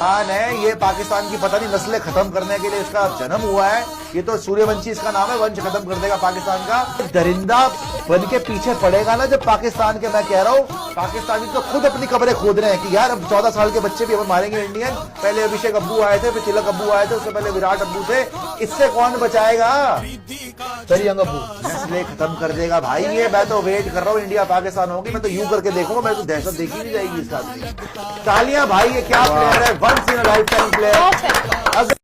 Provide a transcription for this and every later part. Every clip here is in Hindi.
है ये पाकिस्तान की पता नहीं नस्लें खत्म करने के लिए इसका जन्म हुआ है। ये तो सूर्यवंशी इसका नाम है, वंश खत्म कर देगा पाकिस्तान का। दरिंदा बन के पीछे पड़ेगा ना जब पाकिस्तान के, मैं कह रहा हूँ पाकिस्तानी तो खुद अपनी कब्रें खोद रहे हैं कि यार अब 14 साल के बच्चे भी हम मारेंगे इंडियन। पहले अभिषेक अब्बू आए थे, फिर तिलक अब्बू आए थे, उससे पहले विराट अब्बू थे। इससे कौन बचाएगा? तरियंग अब्बू नस्लें खत्म कर देगा भाई ये। मैं तो वेट कर रहा हूँ इंडिया पाकिस्तान होगी, मैं तो यूं करके देखूंगा, मैं तो दहशत देखी नहीं जाएगी इसका। तालियां भाई, ये क्या प्लेयर है, once in a life time player.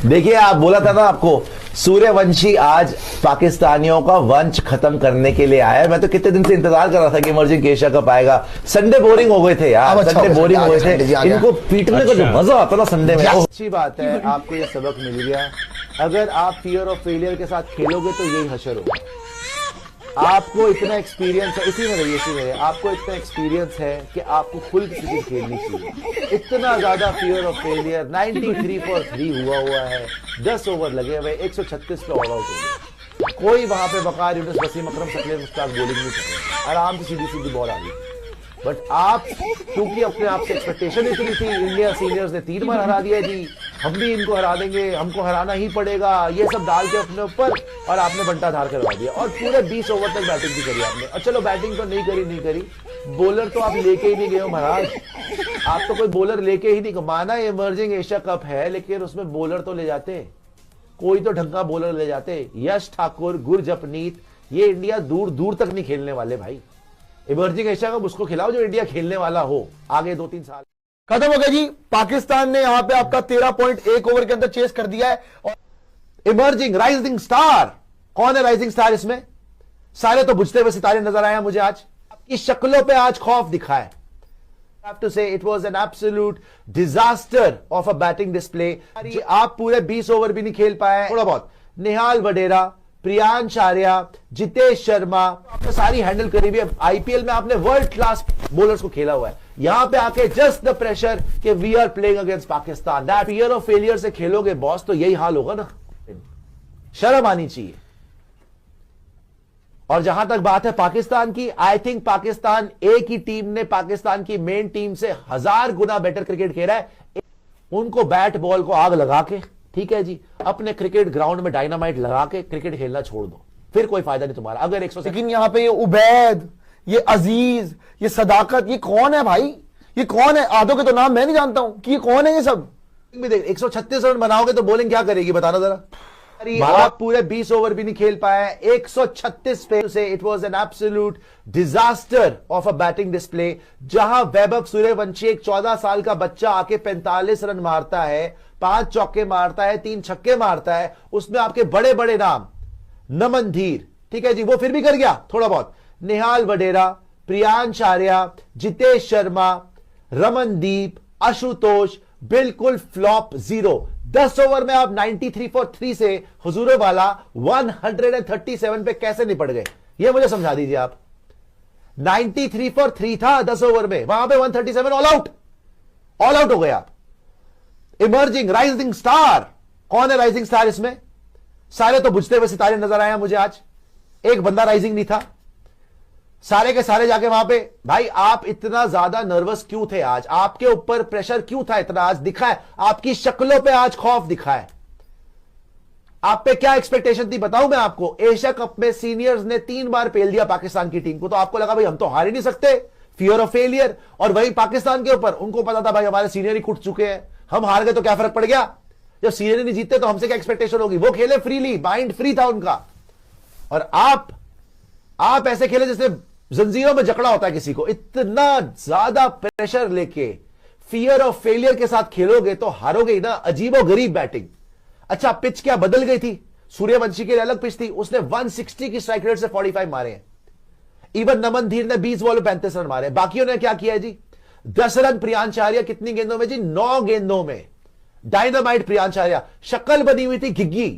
देखिए आप बोला था ना आपको, सूर्यवंशी आज पाकिस्तानियों का वंश खत्म करने के लिए आया है। मैं तो कितने दिन से इंतजार कर रहा था कि इमर्जिंग एशिया कप आएगा। संडे बोरिंग हो गए थे यार, संडे बोरिंग हो गए थे। इनको पीटने का जो मजा आता ना संडे में, अच्छी बात है आपको ये सबक मिल गया। अगर आप फियर ऑफ फेलियर के साथ खेलोगे तो यही हशर होगा। आपको इतना एक्सपीरियंस है, इसी में रहिए, इसी में रहिए। आपको इतना एक्सपीरियंस है कि आपको खुल की क्रिकेट खेलनी चाहिए। इतना ज्यादा फियर ऑफ फेलियर, 93 फॉर 3 हुआ है, 10 ओवर लगे हुए, 136 पे ऑल आउट हो गए। कोई वहां पे वकार यूनुस, वसीम अकरम, शकील मुश्ताक बोलिंग नहीं कर रहे, आराम से सीधी सीधी बॉल आ गई। बट आप क्योंकि अपने आप से एक्सपेक्टेशन इतनी थी, इंडिया सीनियर्स ने 3 बार हरा दिया जी, हम भी इनको हरा देंगे, हमको हराना ही पड़ेगा, ये सब डाल के अपने ऊपर, और आपने बंटा धार करवा दिया। और पूरे 20 ओवर तक बैटिंग भी करी आपने। और चलो बैटिंग तो नहीं करी, बॉलर तो आप लेके ही नहीं गए हो महाराज। आप तो कोई बॉलर लेके ही नहीं, माना इमर्जिंग एशिया कप है, लेकिन उसमें बॉलर तो ले जाते, कोई तो ढंग का बॉलर ले जाते। यश ठाकुर, गुरजपनीत, ये इंडिया दूर दूर तक नहीं खेलने वाले भाई। इमर्जिंग एशिया कप उसको खिलाओ जो इंडिया खेलने वाला हो आगे 2-3 साल। खत्म हो गया जी, पाकिस्तान ने यहां पे आपका 13.1 ओवर के अंदर चेस कर दिया है। और इमर्जिंग राइजिंग स्टार, कौन है राइजिंग स्टार इसमें? सारे तो बुझते हुए सितारे नजर आए हैं मुझे आज। आपकी शक्लों पे आज खौफ दिखा है। I have to say it was an absolute disaster of a batting display। आप पूरे 20 ओवर भी नहीं खेल पाए, थोड़ा बहुत। निहाल वडेरा, प्रियांश आर्या, जितेश शर्मा, आपने सारी हैंडल करी हुई है। आईपीएल में आपने वर्ल्ड क्लास बॉलर्स को खेला हुआ है। यहां पे आके जस्ट द प्रेशर कि we are playing against Pakistan, that fear of failure से खेलोगे बॉस तो यही हाल होगा ना। शर्म आनी चाहिए। और जहां तक बात है पाकिस्तान की, आई थिंक पाकिस्तान एक ही टीम ने पाकिस्तान की मेन टीम से 1000 गुना बेटर क्रिकेट खेला है। उनको बैट बॉल को आग लगा के, ठीक है जी, अपने क्रिकेट ग्राउंड में डायनामाइट लगा के क्रिकेट खेलना छोड़ दो, फिर कोई फायदा नहीं तुम्हारा। अगर 100 लेकिन यहां पे ये उबैद, ये अजीज, ये सदाकत, ये कौन है भाई? ये कौन है? आधों के तो नाम मैं नहीं जानता हूं कि ये कौन है ये सब। 136 रन बनाओगे तो बॉलिंग क्या करेगी बताना जरा। आप पूरे 20 ओवर भी नहीं खेल पाए, 136 पे से it was an absolute disaster of a batting display. जहां वैभव सूर्यवंशी, एक 14 साल का बच्चा, आके 45 रन मारता है, 5 चौके मारता है, 3 छक्के मारता है, उसमें आपके बड़े बड़े नाम, नमन धीर, ठीक है जी, वो फिर भी कर गया थोड़ा बहुत। निहाल वडेरा, प्रियांश आर्या, जितेश शर्मा, रमनदीप, आशुतोष, बिल्कुल फ्लॉप 0। 10 ओवर में आप 93 फॉर 3 से हुजूरों वाला 137 पे कैसे निपट गए, ये मुझे समझा दीजिए आप। 93 फॉर 3 था 10 ओवर में, वहां पे 137 ऑल आउट हो गए आप। इमर्जिंग राइजिंग स्टार, कौन है राइजिंग स्टार इसमें? सारे तो बुझते हुए सितारे नजर आए हैं मुझे आज, एक बंदा राइजिंग नहीं था। सारे के सारे जाके वहां पे, भाई आप इतना ज्यादा नर्वस क्यों थे आज? आपके ऊपर प्रेशर क्यों था इतना? आज दिखा है, आपकी शक्लों पे आज खौफ दिखा है। आप पे क्या एक्सपेक्टेशन थी बताऊं मैं आपको? एशिया कप में सीनियर्स ने 3 बार पेल दिया पाकिस्तान की टीम को, तो आपको लगा भाई हम तो हार ही नहीं सकते, फियर ऑफ फेलियर। और वही पाकिस्तान के ऊपर, उनको पता था भाई हमारे सीनियर ही कुट चुके हैं, हम हार गए तो क्या फर्क पड़ गया, जब सीनियर नहीं जीते तो हमसे क्या एक्सपेक्टेशन होगी। वो खेले फ्रीली, माइंड फ्री था उनका। और आप ऐसे खेले जैसे जंजीरों में जकड़ा होता है किसी को। इतना ज्यादा प्रेशर लेके फियर ऑफ फेलियर के साथ खेलोगे तो हारोगे ही ना। अजीबो गरीब बैटिंग। अच्छा, पिच क्या बदल गई थी? सूर्यवंशी के लिए अलग पिच थी, उसने 160 की स्ट्राइक रेट से 45 मारे हैं। इवन नमन धीर ने 20 बॉल में 35 रन मारे। बाकियों ने क्या किया जी? 10 रन प्रियांश आर्या, कितनी गेंदों में जी? 9 गेंदों में डायनामाइट प्रियांश आर्या। शक्ल बनी हुई थी घिग्गी,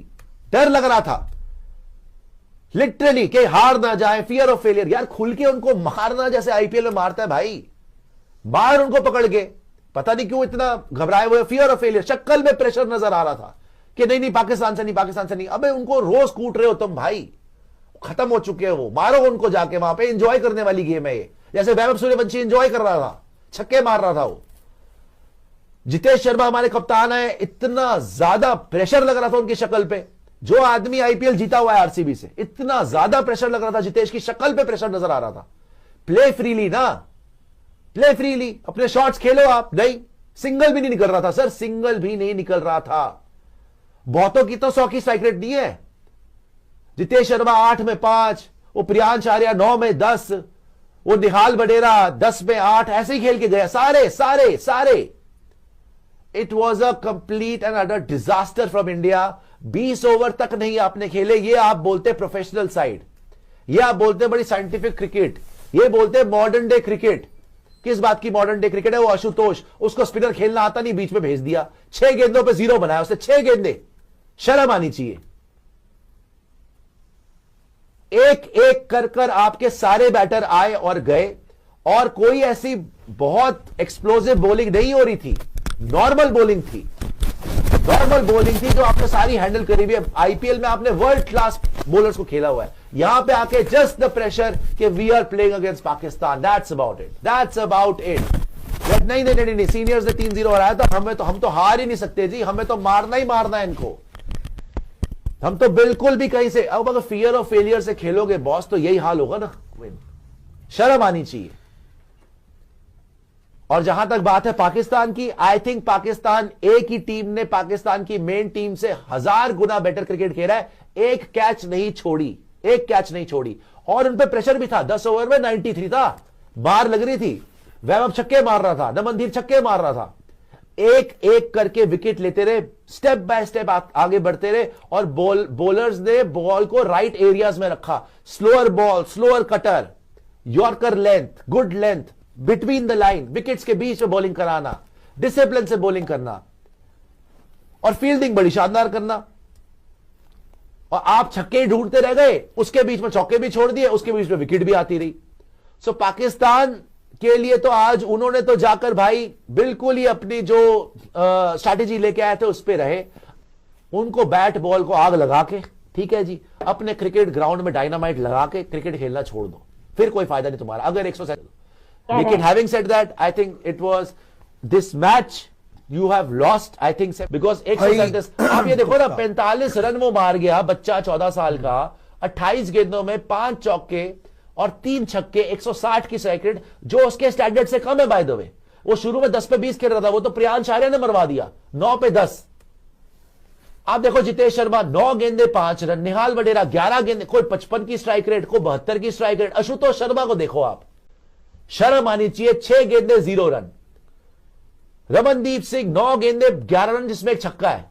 डर लग रहा था लिटरली कि हार ना जाए, फियर ऑफ फेलियर। यार खुल के उनको मारना जैसे आईपीएल में मारता है भाई, मार उनको पकड़ के। पता नहीं क्यों इतना घबराए हुए, फियर ऑफ फेलियर। शक्ल में प्रेशर नजर आ रहा था कि नहीं पाकिस्तान से नहीं, पाकिस्तान से नहीं। अबे उनको रोज कूट रहे हो तुम भाई, खत्म हो चुके हैं वो, मारो उनको जाके वहां पे। एंजॉय करने वाली गेम है ये, जैसे वैभव सूर्यवंशी एंजॉय कर रहा था, छक्के मार रहा था वो। जितेश शर्मा हमारे कप्तान है, इतना ज्यादा प्रेशर लग रहा था उनकी शक्ल पे। जो आदमी आईपीएल जीता हुआ है आरसीबी से, इतना ज्यादा प्रेशर लग रहा था, जितेश की शक्ल पे प्रेशर नजर आ रहा था। प्ले फ्रीली ना, प्ले फ्रीली, अपने शॉट्स खेलो आप। नहीं, सिंगल भी नहीं निकल रहा था सर, सिंगल भी नहीं निकल रहा था। बहुतों की तो 100 की स्ट्राइक रेट नहीं है। जितेश शर्मा 8 में 5, वो प्रियांश आर्या 9 में 10, वो निहाल बडेरा 10 में 8, ऐसे ही खेल के गया सारे सारे सारे। It was a complete and utter disaster from India. 20 over तक नहीं आपने खेले, ये आप बोलते प्रोफेशनल साइड, ये आप बोलते बड़ी साइंटिफिक क्रिकेट, ये बोलते मॉडर्न डे क्रिकेट। किस बात की मॉडर्न डे क्रिकेट है? वो आशुतोष, उसको स्पिनर खेलना आता नहीं, बीच में भेज दिया, 6 गेंदों पे 0 बनाया उसने, 6 गेंदे। शर्म आनी चाहिए। एक एक कर कर आपके सारे बैटर आए और गए, और कोई ऐसी बहुत एक्सप्लोसिव बॉलिंग नहीं हो रही थी, नॉर्मल बॉलिंग थी, नॉर्मल बॉलिंग थी जो आपने सारी हैंडल करी हुई है। आईपीएल में आपने वर्ल्ड क्लास बॉलर्स को खेला हुआ है, यहां पे आके जस्ट द प्रेशर कि we are playing against Pakistan, that's about it, that's about it. नहीं नहीं नहीं, सीनियर्स ने 3-0 हराया था, हम तो हार ही नहीं सकते जी, हमें तो मारना ही मारना है इनको, हम तो बिल्कुल भी कहीं से। अब अगर फियर ऑफ फेलियर से खेलोगे बॉस, तो यही हाल होगा ना। शर्म आनी चाहिए। और जहां तक बात है पाकिस्तान की, आई थिंक पाकिस्तान, एक ही टीम ने पाकिस्तान की मेन टीम से 1000 गुना बेटर क्रिकेट खेला है। एक कैच नहीं छोड़ी, एक कैच नहीं छोड़ी, और उन पे प्रेशर भी था। 10 ओवर में 93 था, बार लग रही थी, वैभव छक्के मार रहा था, नमनदीप छक्के मार रहा था। एक एक करके विकेट लेते रहे, स्टेप बाय स्टेप आगे बढ़ते रहे, और बॉलर्स ने बॉल को राइट एरियाज में रखा। Slower ball, slower cutter, yorker length, good length, between the line, wickets के बीच में बॉलिंग कराना, डिसिप्लिन से बॉलिंग करना, और फील्डिंग बड़ी शानदार करना। और आप छक्के ढूंढते रह गए, उसके बीच में चौके भी छोड़ दिए, उसके बीच में विकेट भी आती रही। सो पाकिस्तान के लिए तो आज उन्होंने तो जाकर भाई बिल्कुल ही अपनी जो स्ट्रैटेजी लेके आए थे उस पे रहे। उनको बैट बॉल को आग लगा के, ठीक है जी, अपने क्रिकेट ग्राउंड में डायनामाइट लगा के क्रिकेट खेलना छोड़ दो, फिर कोई फायदा नहीं तुम्हारा। अगर 107, लेकिन having said that, I think it was this match you have lost, I think, because 137, आप ये देखो ना, 45 रन वो मार गया, बच्चा 14 साल का, 28 गेंदों में 5 चौके और 3 छक्के, 160 की स्ट्राइक रेट, जो उसके स्टैंडर्ड से कम है बाय द वे। वो शुरू में 10 पे 20 खेल रहा था, वो तो प्रियांश आर्या ने मरवा दिया 9 पे 10। आप देखो जितेश शर्मा 9 गेंदे 5 रन, निहाल वडेरा 11 गेंदे, कोई 55 की स्ट्राइक रेट, कोई 72 की स्ट्राइक रेट। आशुतोष शर्मा को देखो आप, शर्म आनी चाहिए, 6 गेंदे 0 रन। रमनदीप सिंह 9 गेंदे 11 रन, जिसमें एक छक्का है।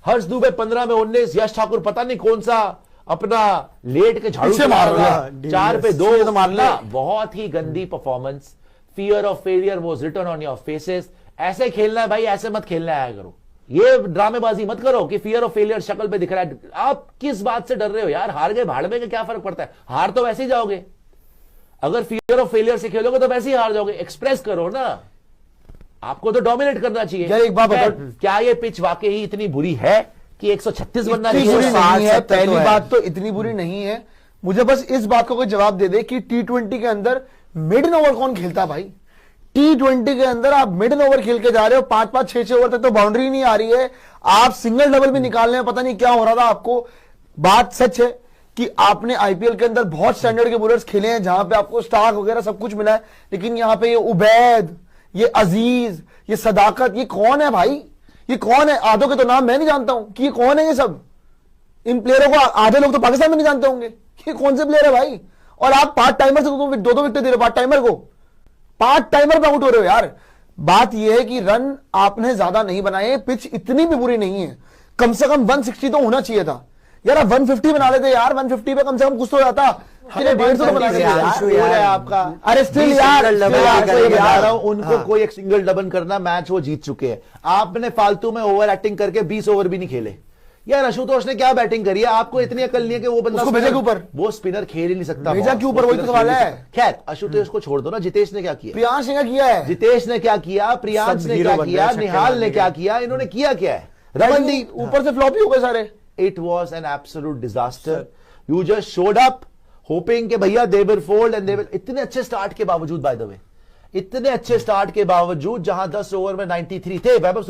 हर्ष दुबे 15 में 19, यश ठाकुर पता नहीं कौन सा अपना लेट के झाड़ू से मार रहा, 4 पे 2 तो मार लिया। बहुत ही गंदी performance. Fear of failure was written on your faces. ऐसे खेलना है भाई, ऐसे मत खेलना आया करो, ये ड्रामेबाजी मत करो कि फियर ऑफ फेलियर शक्ल पे दिख रहा है। आप किस बात से डर रहे हो यार? हार गए भाड़ में, क्या फर्क पड़ता है? हार तो वैसे ही जाओगे। अगर फियर ऑफ फेलियर से खेलोगे तो वैसे ही हार जाओगे। एक्सप्रेस करो ना, आपको तो डोमिनेट करना चाहिए। यार एक बात बता, क्या ये पिच वाकई ही इतनी बुरी है कि 136 बनना इतनी बुरी नहीं है? पहली बात तो इतनी बुरी नहीं है। मुझे बस इस बात को कोई जवाब दे दे कि T20 के अंदर मिडन ओवर कौन खेलता भाई? T20 के अंदर आप मिडन ओवर खेल के जा रहे हो, 5-5, 6-6 ओवर तक तो बाउंड्री नहीं आ रही है, आप सिंगल डबल भी निकालने में पता नहीं क्या हो रहा था आपको। बात सच है कि आपने आईपीएल के अंदर बहुत स्टैंडर्ड के बॉलर्स खेले हैं, जहां पे आपको स्टार्क वगैरह सब कुछ मिला है, लेकिन यहां पे ये उबैद, ये अजीज, ये सदाकत, ये कौन है भाई? ये कौन है? आधों के तो नाम मैं नहीं जानता हूं कि ये कौन है। ये सब इन प्लेयरों को आधे लोग तो पाकिस्तान में नहीं जानते होंगे, ये कौन से प्लेयर है भाई? और आप पार्ट टाइमर से दो विकेट दे रहे हो, पार्ट टाइमर को, पार्ट टाइमर पे आउट हो रहे हो यार। बात यह है कि रन आपने ज्यादा नहीं बनाए, पिच इतनी भी बुरी नहीं है, कम से कम 160 तो होना चाहिए था यार। आप 150 बना लेते यार, 150 पे कम से कम कुछ तो हो जाता। 150 तो बना लेते आपका। अरे स्टिल यार, उनको कोई एक सिंगल डबल करना, मैच वो जीत चुके हैं। आपने फालतू में ओवर एक्टिंग करके 20 ओवर भी नहीं खेले यार। आशुतोष ने क्या बैटिंग करी है? आपको इतनी अकल नहीं है कि वो बंदा उसको भेजा के ऊपर, वो स्पिनर खेल ही नहीं सकता। भेजा के ऊपर, वही तो सवाल है। खैर आशुतोष को छोड़ दो ना, जितेश ने क्या किया? प्रियांश ने क्या किया है? जितेश ने क्या किया? प्रियांश ने क्या किया? निहाल ने क्या किया? इन्होंने किया क्या है? रमनदीप ऊपर से फ्लॉप ही हो गए सारे। It was an absolute disaster. You just showed up hoping कि भैया they will fold and they will, इतने अच्छे स्टार्ट के बावजूद by the way, इतने अच्छे स्टार्ट के बावजूद, जहां 10 ओवर में 93 थे, वैभव